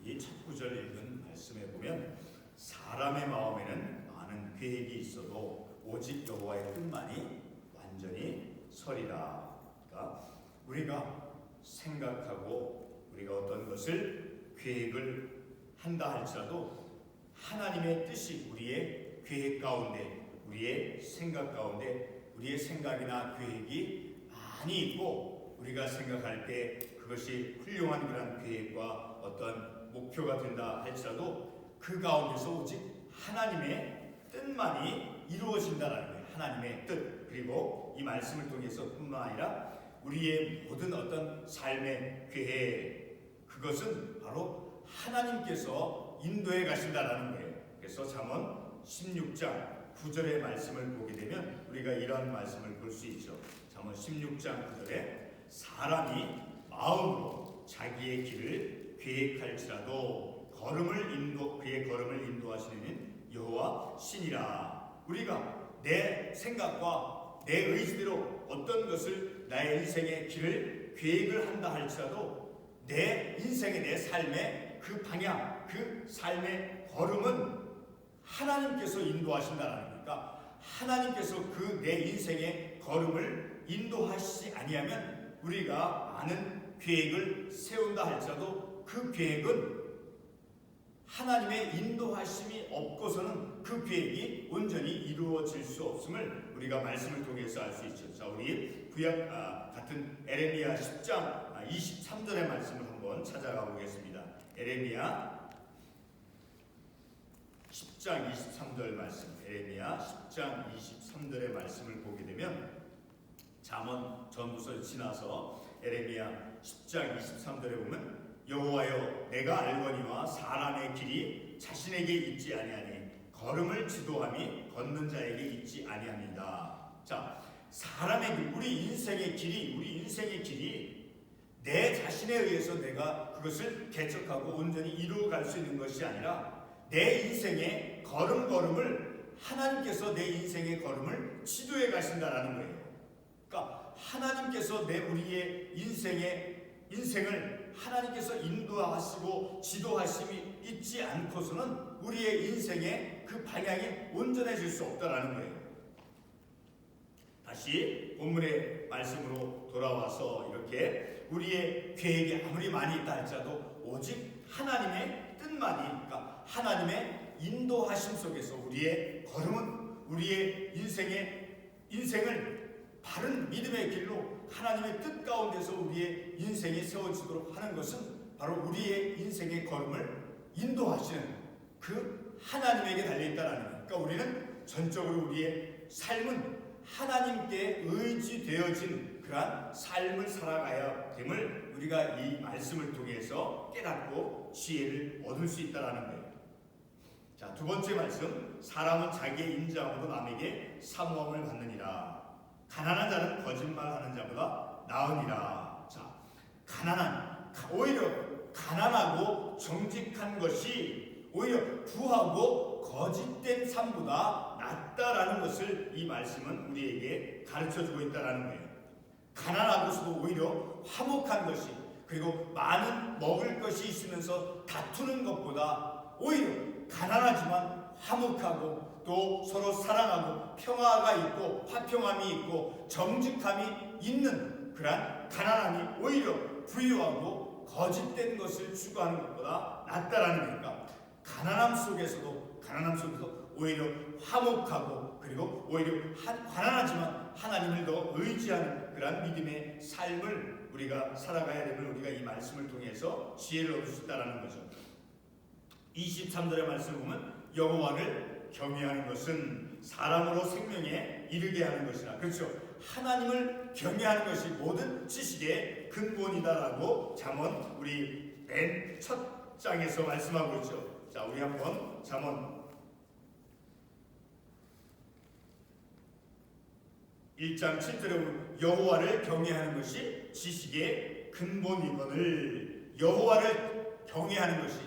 이 첫 구절 읽은 말씀에 보면 사람의 마음에는 많은 계획이 있어도 오직 여호와의 뜻만이 완전히 서리라. 그러니까 우리가 생각하고 우리가 어떤 것을 계획을 한다 할지라도 하나님의 뜻이 우리의 계획 가운데, 우리의 생각 가운데, 우리의 생각이나 계획이 많이 있고 우리가 생각할 때 그것이 훌륭한 그런 계획과 어떤 목표가 된다 할지라도 그 가운데서 오직 하나님의 뜻만이 이루어진다라는 거예요. 하나님의 뜻. 그리고 이 말씀을 통해서 뿐만 아니라 우리의 모든 어떤 삶의 계획, 그것은 바로 하나님께서 인도해 가신다라는 거예요. 그래서 잠언 16장 9절의 말씀을 보게 되면 우리가 이런 말씀을 볼 수 있죠. 잠언 16장 9절에 사람이 마음으로 자기의 길을 계획할지라도 그의 걸음을 인도하시는 여호와 신이라. 우리가 내 생각과 내 의지대로 어떤 것을 나의 인생의 길을 계획을 한다 할지라도 내 인생의 내 삶의 그 방향, 그 삶의 걸음은 하나님께서 인도하신다는 거니까 하나님께서 그 내 인생의 걸음을 인도하시지 아니하면 우리가 많은 계획을 세운다 할지라도 그 계획은 하나님의 인도하심이 없고서는 그 계획이 온전히 이루어질 수 없음을 우리가 말씀을 통해서 알 수 있죠. 자, 우리 구약 같은 에레미야 10장 23절의 말씀을 한번 찾아가 보겠습니다. 에레미야 10장 23절 말씀, 에레미야 10장 23절의 말씀을 보게 되면 잠언 전부서 지나서 에레미야 10장 23절에 보면 여호와여 내가 알거니와 사람의 길이 자신에게 있지 아니하니 걸음을 지도함이 걷는 자에게 있지 아니합니다. 자, 사람의 길, 우리 인생의 길이 내 자신에 의해서 내가 그것을 개척하고 온전히 이루어갈 수 있는 것이 아니라 내 인생의 걸음걸음을 하나님께서 내 인생의 걸음을 지도해 가신다라는 거예요. 그러니까 하나님께서 우리의 인생을 하나님께서 인도하시고 지도하심이 있지 않고서는 우리의 인생의 그 방향이 온전해질 수 없다라는 거예요. 다시 본문의 말씀으로 돌아와서 이렇게 우리의 계획이 아무리 많이 있다 할지라도 오직 하나님의 뜻만이, 그러니까 하나님의 인도하심 속에서 우리의 걸음은 우리의 인생을 바른 믿음의 길로 하나님의 뜻 가운데서 우리의 인생이 세워지도록 하는 것은 바로 우리의 인생의 걸음을 인도하시는 그 하나님에게 달려있다는 거예요. 그러니까 우리는 전적으로 우리의 삶은 하나님께 의지되어진 그러한 삶을 살아가야 됨을 우리가 이 말씀을 통해서 깨닫고 지혜를 얻을 수 있다는 거예요. 자, 두 번째 말씀, 사람은 자기의 인자함으로 남에게 사모함을 받느니라. 가난한 자는 거짓말하는 자보다 나으니라. 자, 오히려 가난하고 정직한 것이 오히려 부하고 거짓된 삶보다 낫다라는 것을 이 말씀은 우리에게 가르쳐주고 있다는 거예요. 가난하고서도 오히려 화목한 것이, 그리고 많은 먹을 것이 있으면서 다투는 것보다 오히려 가난하지만 화목하고 또 서로 사랑하고 평화가 있고 화평함이 있고 정직함이 있는 그러한 가난함이 오히려 부유하고 거짓된 것을 추구하는 것보다 낫다라는 거니까 가난함 속에서도 오히려 화목하고 그리고 오히려 가난하지만 하나님을 더 의지하는 그러한 믿음의 삶을 우리가 살아가야 됨을 우리가 이 말씀을 통해서 지혜를 얻을 수 있다는 거죠. 23절의 말씀을 보면 여호와를 경외하는 것은 사람으로 생명에 이르게 하는 것이라. 그렇죠. 하나님을 경외하는 것이 모든 지식의 근본이다라고 잠언 우리 맨 첫 장에서 말씀하고 있죠. 자, 우리 한번 잠언 1장 7절에 보면 여호와를 경외하는 것이 지식의 근본이거늘. 여호와를 경외하는 것이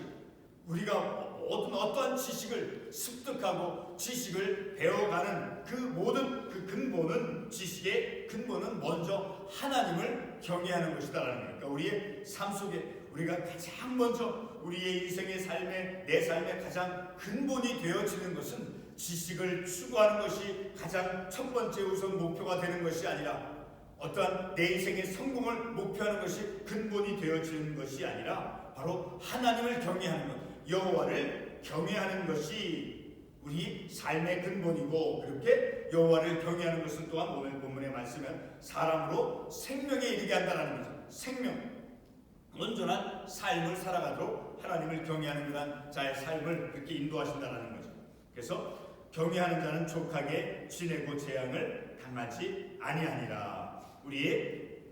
우리가 어떠한 지식을 습득하고 지식을 배워가는 그 모든 그 근본은, 지식의 근본은 먼저 하나님을 경외하는 것이다라는 거예요. 그러니까 우리의 삶 속에 우리가 가장 먼저 우리의 인생의 삶에, 내 삶의 가장 근본이 되어지는 것은 지식을 추구하는 것이 가장 첫 번째 우선 목표가 되는 것이 아니라, 어떠한 내 인생의 성공을 목표하는 것이 근본이 되어지는 것이 아니라 바로 하나님을 경외하는 것, 여호와를 경외하는 것이 우리 삶의 근본이고, 그렇게 여호와를 경외하는 것은 또한 오늘 본문의 말씀은 사람으로 생명에 이르게 한다는 거죠. 생명, 온전한 삶을 살아가도록 하나님을 경외하는 그런 자의 삶을 그렇게 인도하신다는 거죠. 그래서 경외하는 자는 족하게 지내고 재앙을 당하지 아니하니라. 우리의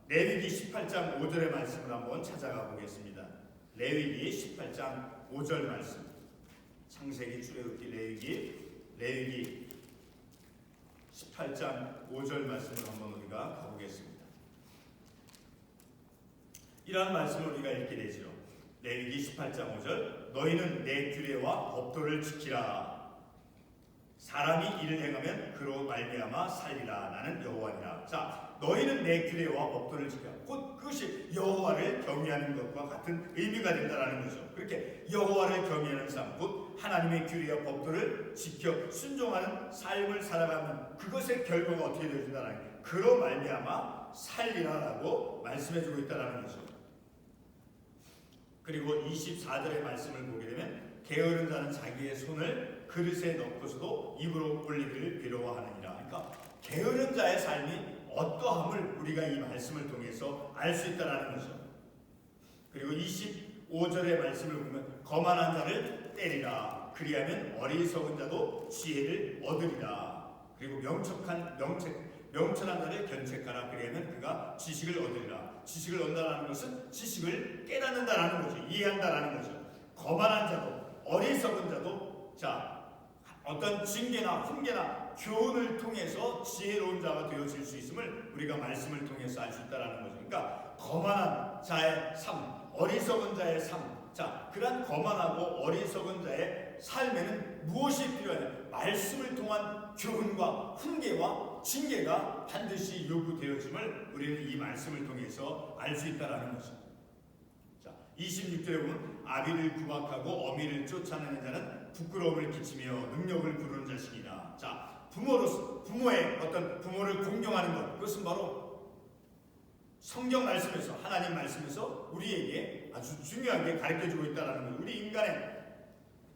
레위기 18장 5절의 말씀을 한번 찾아가 보겠습니다. 레위기 18장 5절 말씀. 창세기, 출애굽기, 레위기 18장 5절 말씀을 한번 우리가 가보겠습니다. 이러한 말씀을 우리가 읽게 되죠. 레위기 18장 5절. 너희는 내 규례와 법도를 지키라. 사람이 이를 행하면 그로 말미암아 살리라. 나는 여호와니라. 자, 너희는 내 규례와 법도를 지켜. 곧 그것이 여호와를 경외하는 것과 같은 의미가 된다라는 거죠. 그렇게 여호와를 경외하는 삶, 곧 하나님의 규례와 법도를 지켜 순종하는 삶을 살아가면 그것의 결과가 어떻게 되어진다는 거예요. 그로 말미암아 살리라라고 말씀해주고 있다라는 거죠. 그리고 24절의 말씀을 보게 되면 게으른 자는 자기의 손을 그릇에 넣고서도 입으로 올리기를 괴로워하느니라. 그러니까 게으른 자의 삶이 어떠함을 우리가 이 말씀을 통해서 알 수 있다는 거죠. 그리고 25절의 말씀을 보면 거만한 자를 때리라. 그리하면 어리석은 자도 지혜를 얻으리라. 그리고 명천한 자를 견책하라. 그리하면 그가 지식을 얻으리라. 지식을 얻는다는 것은 지식을 깨닫는다는 거죠. 이해한다는 거죠. 거만한 자도 어리석은 자도, 자, 어떤 징계나 훈계나 교훈을 통해서 지혜로운 자가 되어질 수 있음을 우리가 말씀을 통해서 알 수 있다는 거죠. 그러니까 거만한 자의 삶, 어리석은 자의 삶, 자, 그러한 거만하고 어리석은 자의 삶에는 무엇이 필요하냐? 말씀을 통한 교훈과 훈계와 징계가 반드시 요구되어짐을 우리는 이 말씀을 통해서 알 수 있다는 거죠. 26절에 보면 아비를 구박하고 어미를 쫓아내는 자는 부끄러움을 끼치며 능력을 부르는 자식이다. 자, 부모의 어떤 부모를 공경하는 것, 그것은 바로 성경 말씀에서, 하나님 말씀에서 우리에게 아주 중요하게 가르쳐주고 있다는 거예요. 우리 인간의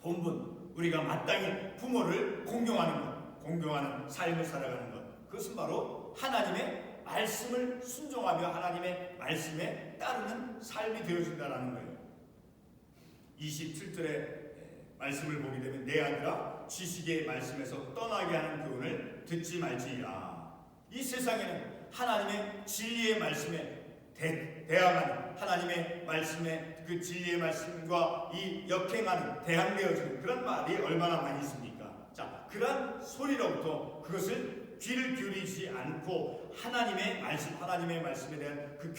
본분, 우리가 마땅히 부모를 공경하는 것, 공경하는 삶을 살아가는 것, 그것은 바로 하나님의 말씀을 순종하며 하나님의 말씀에 따르는 삶이 되어진다는 거예요. 27절의 말씀을 보게 되면 내 아들아 지식의 말씀에서 떠나게 하는 교훈을 듣지 말지니라. 이 세상에는 하나님의 진리의 말씀에 대항하는, 하나님의 말씀에 그 진리의 말씀과 이 역행하는, 대항되어지는 그런 말이 얼마나 많이 있습니까? 자, 그런 소리로부터 그것을 귀를 기울이지 않고 하나님의 말씀, 하나님의 말씀에 대한 그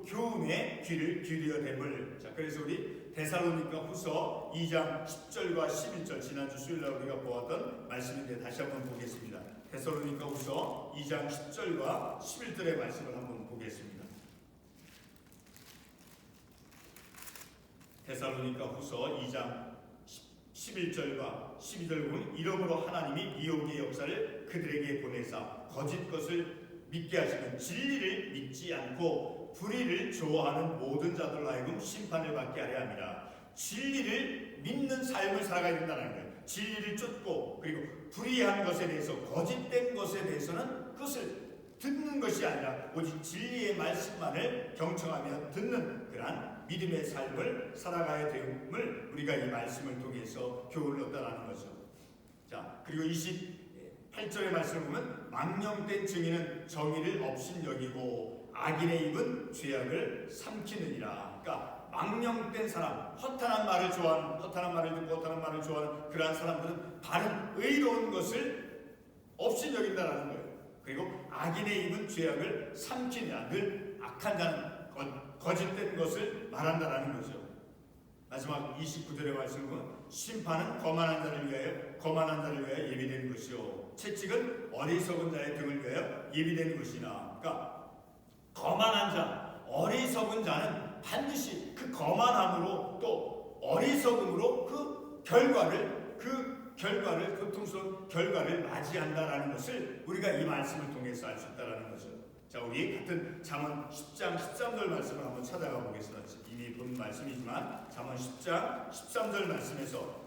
교훈에 귀를 기울여야 됨을. 자, 그래서 우리 데살로니가 후서 2장 10절과 11절, 지난주 수요일날 우리가 보았던 말씀인데 다시 한번 보겠습니다. 데살로니가 후서 2장 10절과 11절의 말씀을 한번 보겠습니다. 데살로니가 후서 2장 11절과 12절 보면 이러므로 하나님이 미혹의 역사를 그들에게 보내사 거짓 것을 믿게 하시는 진리를 믿지 않고 불의를 좋아하는 모든 자들로 하여금 심판을 받게 하려 함이라. 진리를 믿는 삶을 살아가야 된다는 거예요. 진리를 쫓고 그리고 불의한 것에 대해서, 거짓된 것에 대해서는 그것을 듣는 것이 아니라 오직 진리의 말씀만을 경청하며 듣는 그러한 믿음의 삶을 살아가야 됨을 우리가 이 말씀을 통해서 교훈을 얻다라는 거죠. 자, 그리고 28절의 말씀을 보면 망령된 증인은 정의를 업신여기고 악인의 입은 죄악을 삼키느니라. 그러니까 망령된 사람, 허탄한 말을 좋아하는, 허탄한 말을 듣고 허탄한 말을 좋아하는 그러한 사람들은 바른 의로운 것을 업신여긴다라는 거예요. 그리고 악인의 입은 죄악을 삼키느냐, 늘 악한 자는 거짓된 것을 말한다라는 거죠. 마지막 29절의 말씀을 보면 심판은 거만한 자를 위하여 예비된 것이요 채찍은 어리석은 자의 등을 위하여 예비된 것이나. 그러니까 거만한 자, 어리석은 자는 반드시 그 거만함으로 또 어리석음으로 그 결과를 고통스러운 결과를 맞이한다라는 것을 우리가 이 말씀을 통해서 알 수 있다라는 거죠. 자, 우리 같은 잠언 10장 13절 말씀을 한번 찾아가 보겠습니다. 이미 본 말씀이지만 잠언 10장 13절 말씀에서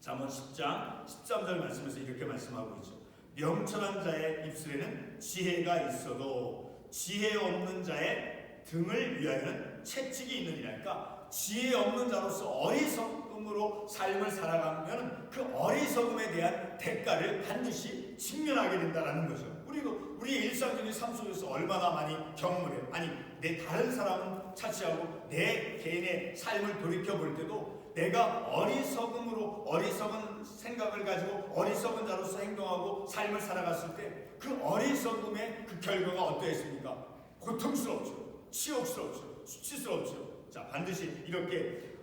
잠언 10장 13절 말씀에서 이렇게 말씀하고 있죠. 명철한 자의 입술에는 지혜가 있어도 지혜 없는 자의 등을 위하여는 채찍이 있느니라. 그러니까 지혜 없는 자로서 어리석음으로 삶을 살아가면 그 어리석음에 대한 대가를 반드시 직면하게 된다는 거죠. 우리도 우리의 일상적인 삶 속에서 얼마나 많이 경험을 해요. 아니, 내 다른 사람은 차치하고 내 개인의 삶을 돌이켜 볼 때도 내가 어리석은 생각을 가지고 어리석은 자로서 행동하고 삶을 살아갔을 때 그 어리석음의 그 결과가 어떠했습니까? 고통스럽죠. 치욕스럽죠. 수치스럽죠. 자, 반드시 이렇게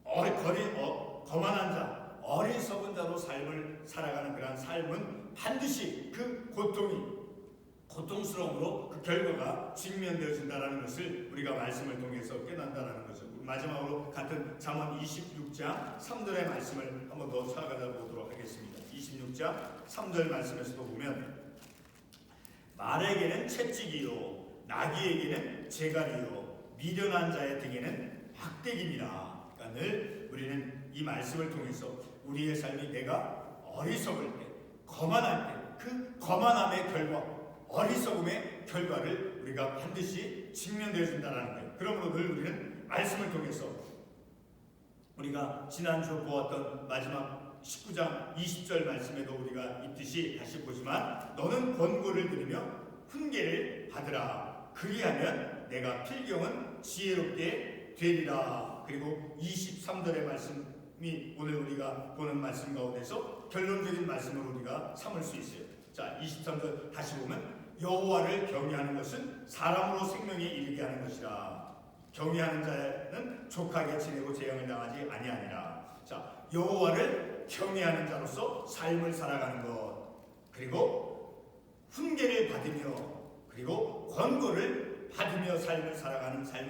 거만한 자, 어리석은 자로 삶을 살아가는 그런 삶은 반드시 그 고통스러움으로 그 결과가 직면되어진다는 것을 우리가 말씀을 통해서 깨닫는다는 거죠. 마지막으로 같은 잠언 26장 3절의 말씀을 한번 더 찾아가 보도록 하겠습니다. 26장 3절 말씀에서도 보면 말에게는 채찍이요 나귀에게는 재갈이요 미련한 자의 등에는 막대기니라. 그러니까 늘 우리는 이 말씀을 통해서 우리의 삶이 내가 어리석을 때, 거만할 때 그 거만함의 결과, 어리석음의 결과를 우리가 반드시 직면되어 준다는 거예요. 그러므로 늘 우리는 말씀을 통해서 우리가 지난주 보았던 마지막 19장 20절 말씀에도 우리가 있듯이 다시 보지만 너는 권고를 들으며 훈계를 받으라. 그리하면 내가 필경은 지혜롭게 되리라. 그리고 23절의 말씀이 오늘 우리가 보는 말씀 가운데서 결론적인 말씀을 우리가 삼을 수 있어요. 자, 23절 다시 보면 여호와를 경외하는 것은 사람으로 생명에 이르게 하는 것이라. 경외하는 자는 족하게 지내고 재앙을 당하지 아니하니라. 자, 여호와를 경외하는 자로서 삶을 살아가는 것, 그리고 훈계를 받으며, 그리고 권고를 받으며 삶을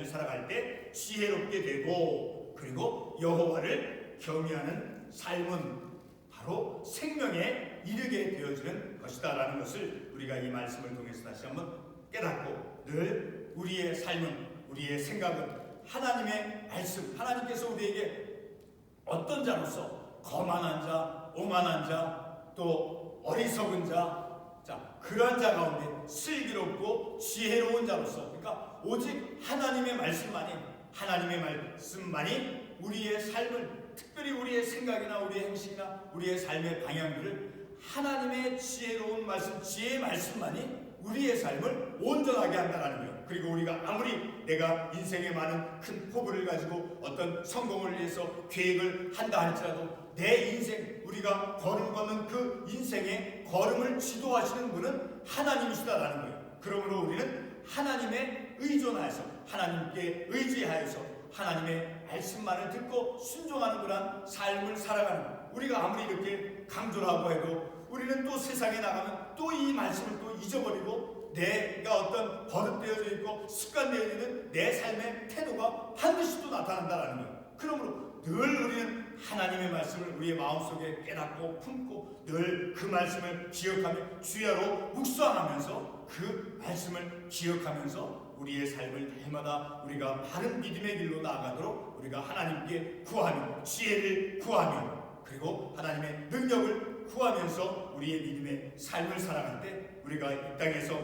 살아갈 때 지혜롭게 되고, 그리고 여호와를 경외하는 삶은 바로 생명에 이르게 되어지는 것이다라는 것을 우리가 이 말씀을 통해서 다시 한번 깨닫고 늘 우리의 삶은, 우리의 생각은 하나님의 말씀, 하나님께서 우리에게 어떤 자로서 거만한 자, 오만한 자, 또 어리석은 자, 그러한 자 가운데 슬기롭고 지혜로운 자로서, 그러니까 오직 하나님의 말씀만이 우리의 삶을, 특별히 우리의 생각이나 우리의 행실이나 우리의 삶의 방향들을 하나님의 지혜로운 말씀, 지혜의 말씀만이 우리의 삶을 온전하게 한다는 거예요. 그리고 우리가 아무리 내가 인생에 많은 큰 포부를 가지고 어떤 성공을 위해서 계획을 한다 할지라도 내 인생, 우리가 걸음 걷는 그 인생의 걸음을 지도하시는 분은 하나님이시다라는 거예요. 그러므로 우리는 하나님의 의존하여서, 하나님께 의지하여서 하나님의 말씀만을 듣고 순종하는 그런 삶을 살아가는 거예요. 우리가 아무리 이렇게 강조를 하고 해도 우리는 또 세상에 나가면 또 이 말씀을 또 잊어버리고 내가 어떤 버릇되어져 있고 습관되어 있는 내 삶의 태도가 반드시 또 나타난다는 거예요. 그러므로 늘 우리는 하나님의 말씀을 우리의 마음속에 깨닫고 품고 늘 그 말씀을 기억하며 주야로 묵상하면서 그 말씀을 기억하면서 우리의 삶을 날마다 우리가 바른 믿음의 길로 나아가도록 우리가 하나님께 구하며 지혜를 구하며 그리고 하나님의 능력을 구하면서 우리의 믿음의 삶을 살아갈 때, 우리가 이 땅에서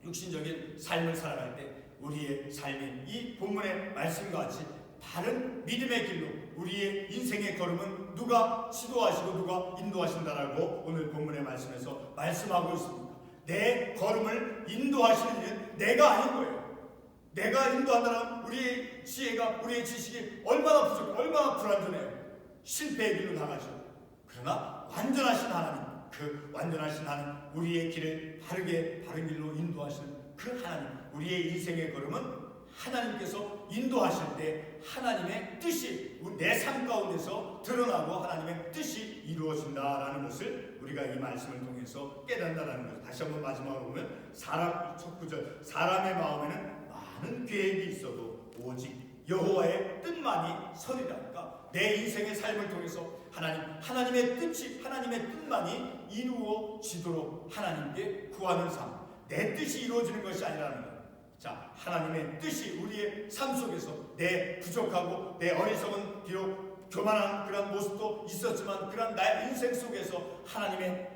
육신적인 삶을 살아갈 때 우리의 삶이 이 본문의 말씀과 같이 바른 믿음의 길로 우리의 인생의 걸음은 누가 지도하시고 누가 인도하신다라고 오늘 본문의 말씀에서 말씀하고 있습니다. 내 걸음을 인도하시는 일은 내가 아닌 거예요. 내가 인도한다면 우리의 지혜가, 우리의 지식이 얼마나 부족해, 얼마나 불완전해요. 실패의 길로 나가죠. 그러나 완전하신 하나님, 그 완전하신 하나님, 우리의 길을 바른 길로 인도하시는 그 하나님, 우리의 인생의 걸음은 하나님께서 인도하실 때 하나님의 뜻이 내 삶 가운데서 드러나고 하나님의 뜻이 이루어진다라는 것을 우리가 이 말씀을 통해서 깨닫는다는 것. 다시 한번 마지막으로 보면 첫 구절, 사람의 마음에는 많은 계획이 있어도 오직 여호와의 뜻만이 서리라. 그러니까 내 인생의 삶을 통해서 하나님의 뜻만이 이루어지도록 하나님께 구하는 삶, 내 뜻이 이루어지는 것이 아니라는 거예요. 자, 하나님의 뜻이 우리의 삶 속에서 내 부족하고 내 어리석은 비록 교만한 그런 모습도 있었지만 그런 나의 인생 속에서 하나님의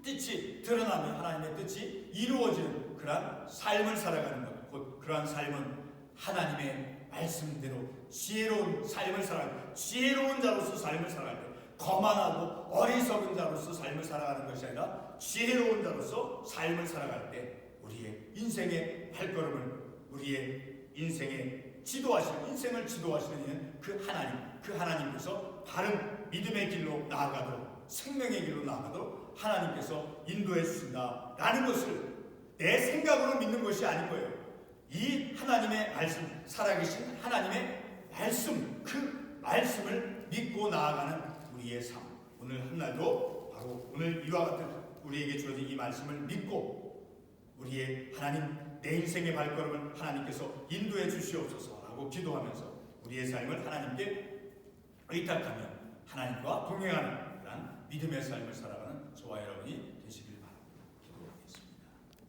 뜻이 드러나며 하나님의 뜻이 이루어지는 그러한 삶을 살아가는 것, 곧 그러한 삶은 하나님의 말씀대로 지혜로운 삶을 살아가는, 지혜로운 자로서 삶을 살아갈 때, 거만하고 어리석은 자로서 삶을 살아가는 것이 아니라 지혜로운 자로서 삶을 살아갈 때 우리의 인생의 발걸음을, 우리의 인생의 인생을 지도하시는 그 하나님께서 바른 믿음의 길로 나아가도록, 생명의 길로 나아가도록 하나님께서 인도해 주신다라는 것을 내 생각으로 믿는 것이 아닌 거예요. 이 하나님의 말씀, 살아계신 하나님의 말씀, 그 말씀을 믿고 나아가는 우리의 삶, 오늘 한날도 바로 오늘 이와 같은 우리에게 주어진 이 말씀을 믿고 우리의 하나님, 내 인생의 발걸음을 하나님께서 인도해 주시옵소서라고 기도하면서 우리의 삶을 하나님께 의탁하며 하나님과 동행하는 그런 믿음의 삶을 살아가는 저와 여러분이